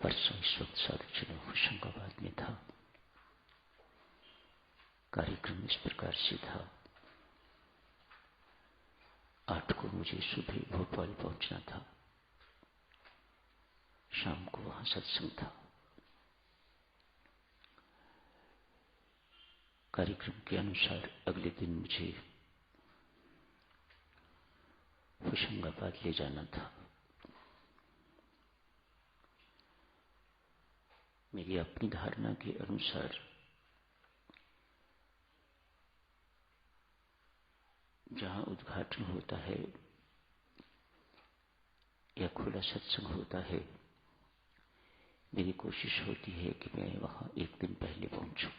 परसों इस वक्त साधुजनों होशंगाबाद में था। कार्यक्रम इस प्रकार से था, 8 को मुझे सुबह भोपाल पहुंचना था, शाम को वहां सत्संग था। कार्यक्रम के अनुसार अगले दिन मुझे होशंगाबाद ले जाना था। मेरी अपनी धारणा के अनुसार जहां उद्घाटन होता है या खुला सत्संग होता है, मेरी कोशिश होती है कि मैं वहां एक दिन पहले पहुंचूं।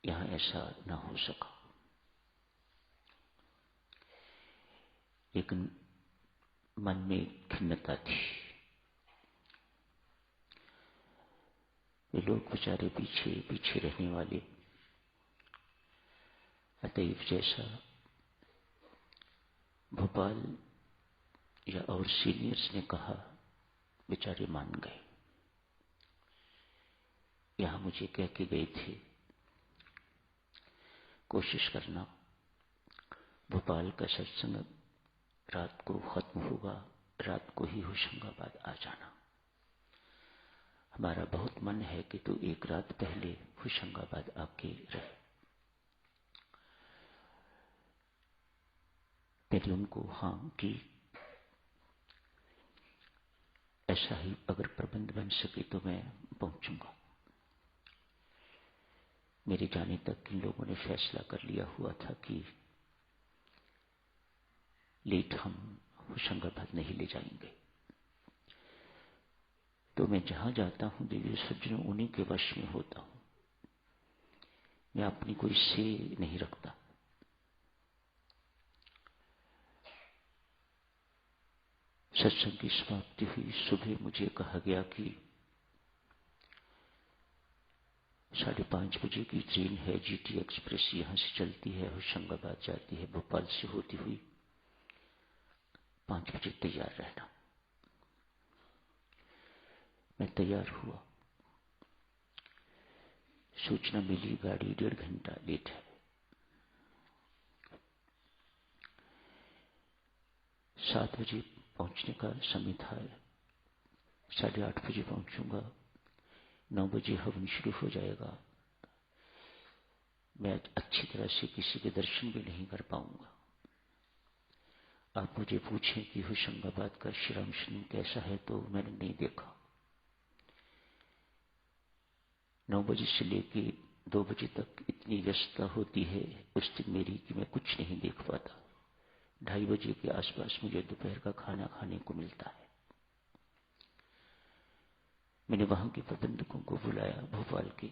यहां ऐसा ना हो सका, लेकिन मन में खिन्नता थी। वे लोग बेचारे पीछे पीछे रहने वाले, अतएव जैसा भोपाल या और सीनियर्स ने कहा, बेचारे मान गए। यहां मुझे कह के गए थे, कोशिश करना भोपाल का सत्संग रात को खत्म होगा, रात को ही होशंगाबाद आ जाना। हमारा बहुत मन है कि तू एक रात पहले होशंगाबाद आके रहे। मैंने उनको हाँ की। ऐसा ही अगर प्रबंध बन सके तो मैं पहुंचूंगा। मेरे जाने तक इन लोगों ने फैसला कर लिया हुआ था कि लेट हम होशंगाबाद नहीं ले जाएंगे। तो मैं जहां जाता हूं दिव्य सज्जनों उन्हीं के वश में होता हूं। मैं अपनी कोई से नहीं रखता। सत्संग की समाप्ति हुई। सुबह मुझे कहा गया कि 5:30 बजे की ट्रेन है, जीटी एक्सप्रेस यहां से चलती है, होशंगाबाद जाती है, भोपाल से होती हुई 5 बजे तैयार रहना। मैं तैयार हुआ। सूचना मिली गाड़ी 1.5 घंटा लेट है। 7 बजे पहुंचने का समय था। 8:30 बजे पहुंचूंगा, 9 बजे हवन शुरू हो जाएगा। मैं अच्छी तरह से किसी के दर्शन भी नहीं कर पाऊंगा। आप मुझे पूछें कि होशंगाबाद का श्री रामकृष्ण कैसा है, तो मैंने नहीं देखा। 9 बजे से लेके 2 बजे तक इतनी व्यस्तता होती है उस दिन मेरी कि मैं कुछ नहीं देख पाता। 2:30 बजे के आसपास मुझे दोपहर का खाना खाने को मिलता है। मैंने वहां के प्रबंधकों को बुलाया, भोपाल के।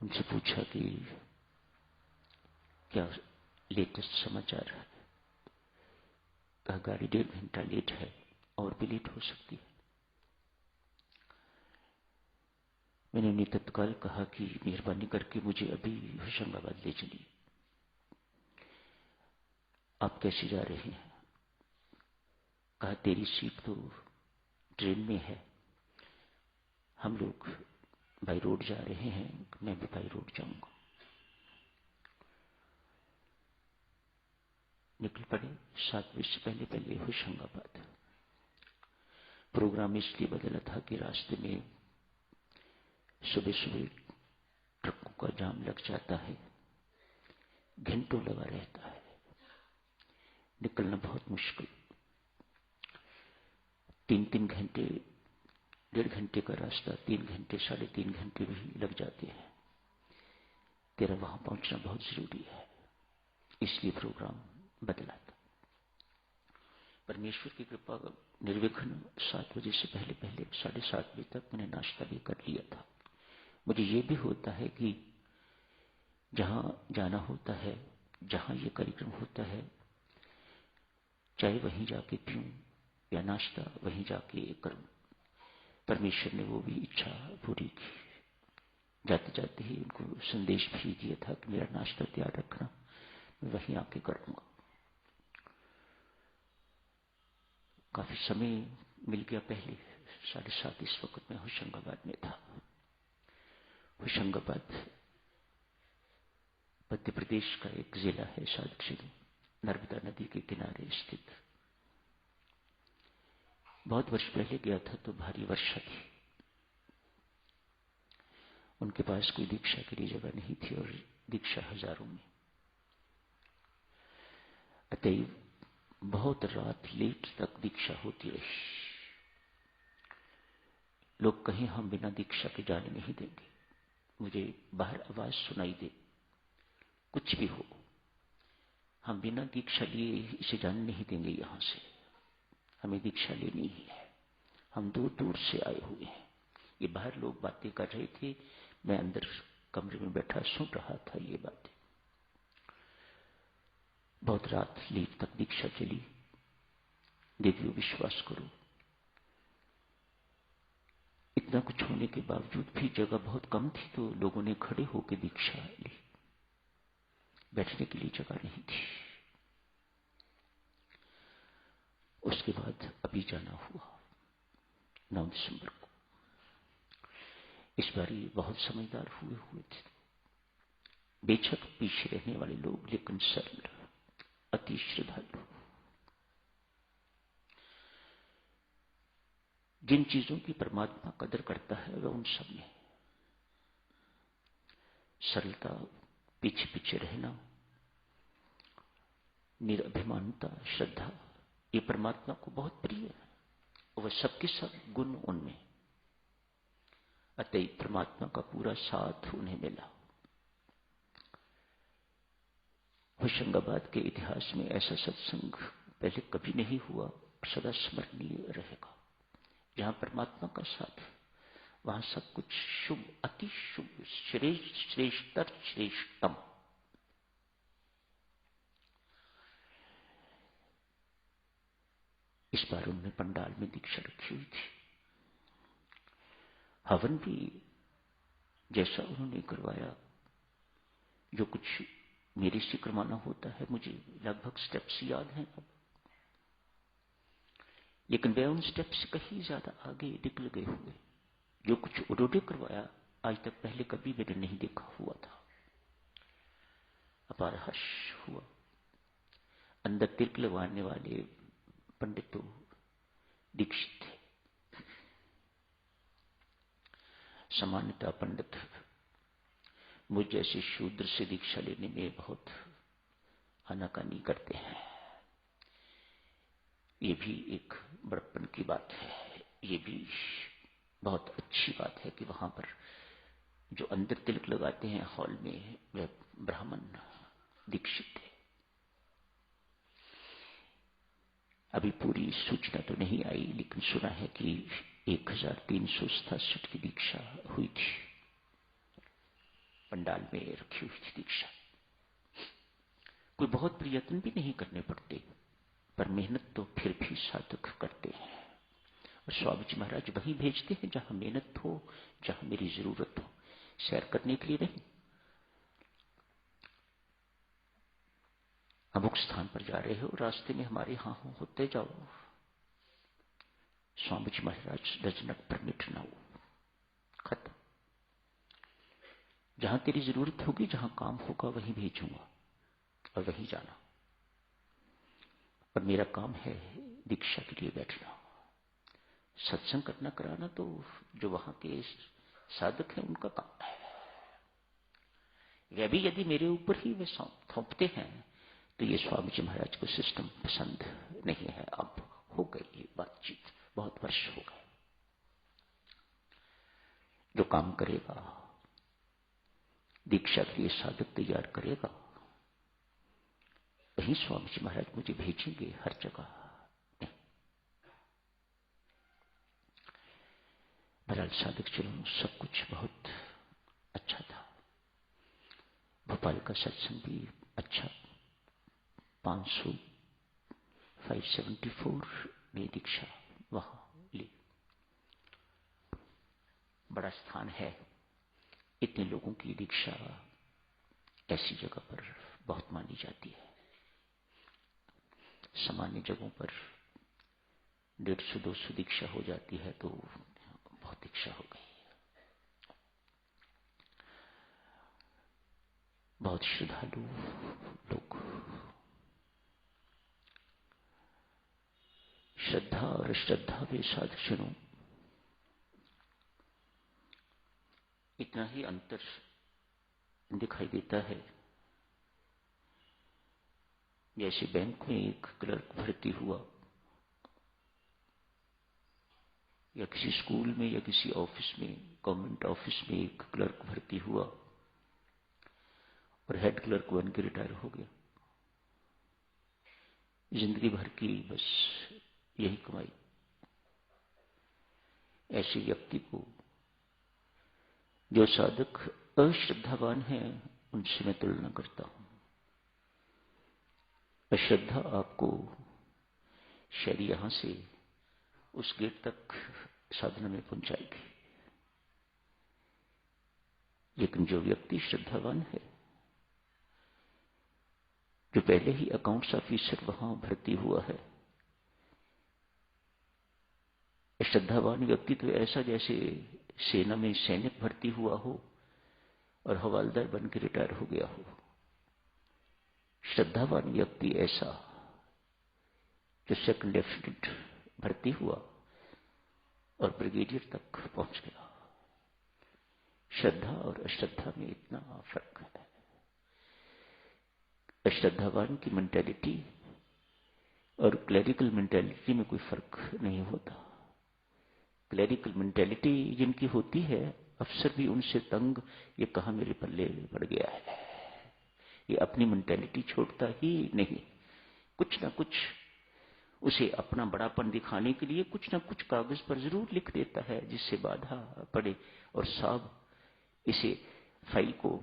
उनसे पूछा कि क्या लेटेस्ट समाचार है। कहा गाड़ी 1.5 घंटा लेट है और भी लेट हो सकती है। मैंने उन्हें तत्काल कहा कि मेहरबानी करके मुझे अभी होशंगाबाद ले चलिए। आप कैसे जा रहे हैं? कहा तेरी सीट तो ट्रेन में है, हम लोग बाई रोड जा रहे हैं, मैं भी बाई रोड जाऊंगा। निकल पड़े 7 बजे से पहले पहले होशंगाबाद। प्रोग्राम इसलिए बदला था कि रास्ते में सुबह सुबह ट्रकों का जाम लग जाता है, घंटों लगा रहता है, निकलना बहुत मुश्किल। 3-3 घंटे, 1.5 घंटे का रास्ता 3 घंटे 3.5 घंटे भी लग जाते हैं। तेरा वहां पहुंचना बहुत जरूरी है, इसलिए प्रोग्राम बदला था। परमेश्वर की कृपा निर्विघ्न 7 बजे से पहले पहले 7:30 बजे तक मैंने नाश्ता भी कर लिया था। मुझे ये भी होता है कि जहां जाना होता है, जहां ये कार्यक्रम होता है, चाहे वहीं जाके पीऊं या नाश्ता वहीं जाके करूं। परमेश्वर ने वो भी इच्छा पूरी की। जाते जाते ही उनको संदेश भी दिया था कि मेरा नाश्ता तैयार रखना, मैं वहीं आके करूंगा। काफी समय मिल गया पहले। 7:30 इस वक्त मैं होशंगाबाद में था। होशंगाबाद मध्य प्रदेश का एक जिला है, साधक जिला, नर्मदा नदी के किनारे स्थित। बहुत वर्ष पहले गया था तो भारी वर्षा थी। उनके पास कोई दीक्षा के लिए जगह नहीं थी और दीक्षा हजारों में। अतएव बहुत रात लेट तक दीक्षा होती रही। लोग कहीं हम बिना दीक्षा के जाने नहीं देंगे। मुझे बाहर आवाज सुनाई दे, कुछ भी हो, हम बिना दीक्षा लिए इसे जाने नहीं देंगे। यहां से हमें दीक्षा लेनी ही है। हम दूर दूर से आए हुए हैं। ये बाहर लोग बातें कर रहे थे, मैं अंदर कमरे में बैठा सुन रहा था ये बातें। बहुत रात लेट तक दीक्षा चली। देवियों, विश्वास करो, इतना कुछ होने के बावजूद भी जगह बहुत कम थी तो लोगों ने खड़े होकर दीक्षा ली। बैठने के लिए जगह नहीं थी। उसके बाद अभी जाना हुआ 9 दिसंबर को। इस बार ये बहुत समझदार हुए थे। बेशक पीछे रहने वाले लोग, लेकिन सरल, अति श्रद्धालु। जिन चीजों की परमात्मा कदर करता है वह उन सब में सरलता, पीछे पीछे रहना, निरभिमानता, श्रद्धा, ये परमात्मा को बहुत प्रिय है। वह सबके सब गुण उनमें। अतः परमात्मा का पूरा साथ उन्हें मिला। होशंगाबाद के इतिहास में ऐसा सत्संग पहले कभी नहीं हुआ, सदा स्मरणीय रहेगा। जहां परमात्मा का साथ, वहां सब कुछ शुभ, अति शुभ, श्रेष्ठ, श्रेष्ठतर, श्रेष्ठतम। इस बार उन्होंने पंडाल में दीक्षा रखी हुई थी। हवन भी जैसा उन्होंने करवाया, जो कुछ मेरे से करवाना होता है, मुझे लगभग स्टेप्स याद हैं अब, लेकिन वे उन स्टेप्स से कहीं ज्यादा आगे निकल गए हुए। जो कुछ उन्होंने करवाया आज तक पहले कभी मैंने नहीं देखा हुआ था। अपार हर्ष हुआ। अंदर तिलक लगवाने वाले पंडितों दीक्षित थे। सामान्यतः पंडित मुझ जैसे शूद्र से दीक्षा लेने में बहुत आनाकानी करते हैं। ये भी एक बड़प्पन की बात है। ये भी बहुत अच्छी बात है कि वहां पर जो अंदर तिलक लगाते हैं हॉल में, वे ब्राह्मण दीक्षित थे। अभी पूरी सूचना तो नहीं आई, लेकिन सुना है कि 1367 की दीक्षा हुई थी। पंडाल में रखी हुई थी दीक्षा। कोई बहुत प्रयत्न भी नहीं करने पड़ते, पर मेहनत तो फिर भी साधक करते हैं। और स्वामी जी महाराज वहीं भेजते हैं जहां मेहनत हो, जहां मेरी जरूरत हो, सैर करने के लिए नहीं। अमुक स्थान पर जा रहे हो, रास्ते में हमारे यहां होते जाओ। स्वामी जी महाराज डज नॉट परमिट नाउ। खत्म। जहां तेरी जरूरत होगी, जहां काम होगा, वहीं भेजूंगा और वहीं जाना। और मेरा काम है दीक्षा के लिए बैठना। सत्संग करना कराना तो जो वहां के साधक हैं उनका काम है। वे भी यदि मेरे ऊपर ही वे थोपते हैं तो ये स्वामी जी महाराज को सिस्टम पसंद नहीं है। अब हो गई ये बातचीत, बहुत वर्ष हो गए। जो काम करेगा, दीक्षा के लिए साधक तैयार करेगा, वही स्वामी जी महाराज मुझे भेजेंगे हर जगह। बहरहाल साधक चलो, सब कुछ बहुत अच्छा था। भोपाल का सत्संग भी अच्छा। 574 में दीक्षा वहां ली। बड़ा स्थान है। इतने लोगों की दीक्षा ऐसी जगह पर बहुत मानी जाती है। सामान्य जगहों पर 150-200 दीक्षा हो जाती है तो बहुत दीक्षा हो गई। बहुत श्रद्धालु लोग श्रद्धा और श्रद्धा वे साधुजनों, इतना ही अंतर दिखाई देता है। जैसे बैंक में एक क्लर्क भर्ती हुआ, या किसी स्कूल में या किसी ऑफिस में, गवर्नमेंट ऑफिस में एक क्लर्क भर्ती हुआ और हेड क्लर्क बन के रिटायर हो गया। जिंदगी भर की बस यही कमाई। ऐसे व्यक्ति को जो साधक अश्रद्धावान है उनसे मैं तुलना करता हूं। अश्रद्धा आपको शायद यहां से उस गेट तक साधना में पहुंचाएगी, लेकिन जो व्यक्ति श्रद्धावान है, जो पहले ही अकाउंट्स ऑफिसर वहां भर्ती हुआ है, श्रद्धावान व्यक्ति तो ऐसा जैसे सेना में सैनिक भर्ती हुआ हो और हवालदार बन के रिटायर हो गया हो। श्रद्धावान व्यक्ति ऐसा जो सेकंड लेफ्टिनेंट भर्ती हुआ और ब्रिगेडियर तक पहुंच गया। श्रद्धा और अश्रद्धा में इतना फर्क है। अश्रद्धावान की मेंटालिटी और क्लरिकल मेंटालिटी में कोई फर्क नहीं होता। क्लरिकल मेंटालिटी जिनकी होती है, अफसर भी उनसे तंग, ये कहां मेरे पल्ले पड़ गया है। ये अपनी मेंटालिटी छोड़ता ही नहीं, कुछ ना कुछ उसे अपना बड़ापन दिखाने के लिए कुछ ना कुछ कागज पर जरूर लिख देता है जिससे बाधा पड़े और साहब इसे फाइल को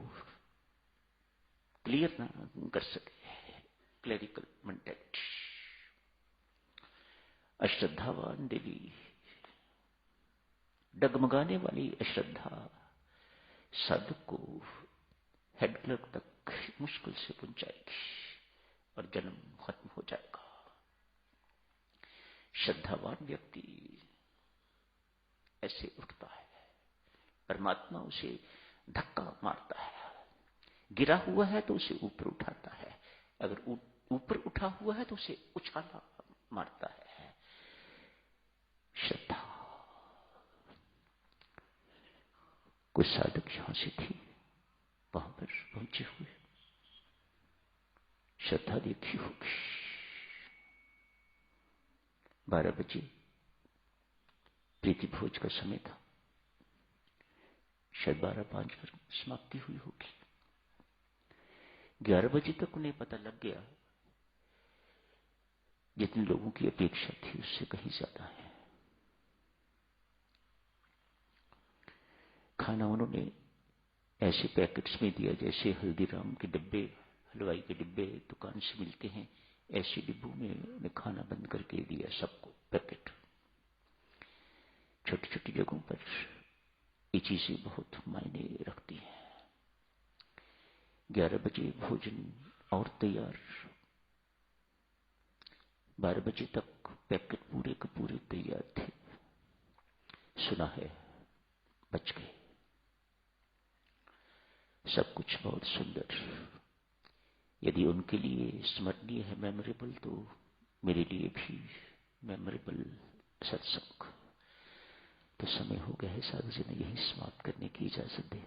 क्लियर ना कर सके। Clerical mentality. अश्रद्धावान देवी, डगमगाने वाली अश्रद्धा साधक को हेड क्लर्क तक मुश्किल से पहुंचाएगी और जन्म खत्म हो जाएगा। श्रद्धावान व्यक्ति ऐसे उठता है, परमात्मा उसे धक्का मारता है। गिरा हुआ है तो उसे ऊपर उठाता है, अगर ऊपर उठा हुआ है तो उसे उछाला मारता है। श्रद्धा। कोई साधक यहां से थी, वहां पर पहुंचे हुए, श्रद्धा देखी होगी। 12 बजे प्रीति भोज का समय था, शायद 12:05 पर समाप्ति हुई होगी। 11 बजे तक उन्हें पता लग गया जितने लोगों की अपेक्षा थी उससे कहीं ज्यादा है। खाना उन्होंने ऐसे पैकेट्स में दिया जैसे हल्दीराम के डिब्बे, हलवाई के डिब्बे दुकान से मिलते हैं, ऐसे डिब्बों में उन्हें खाना बंद करके दिया सबको पैकेट। छोटी छोटी जगहों पर ये चीजें बहुत मायने रखती हैं। 11 बजे भोजन और तैयार, 12 बजे तक पैकेट पूरे के पूरे तैयार थे। सुना है बच गए। सब कुछ बहुत सुंदर। यदि उनके लिए स्मरणीय है, मेमोरेबल, तो मेरे लिए भी मेमोरेबल सत्संग। तो समय हो गया है साधु जी ने यही समाप्त करने की इजाजत दे।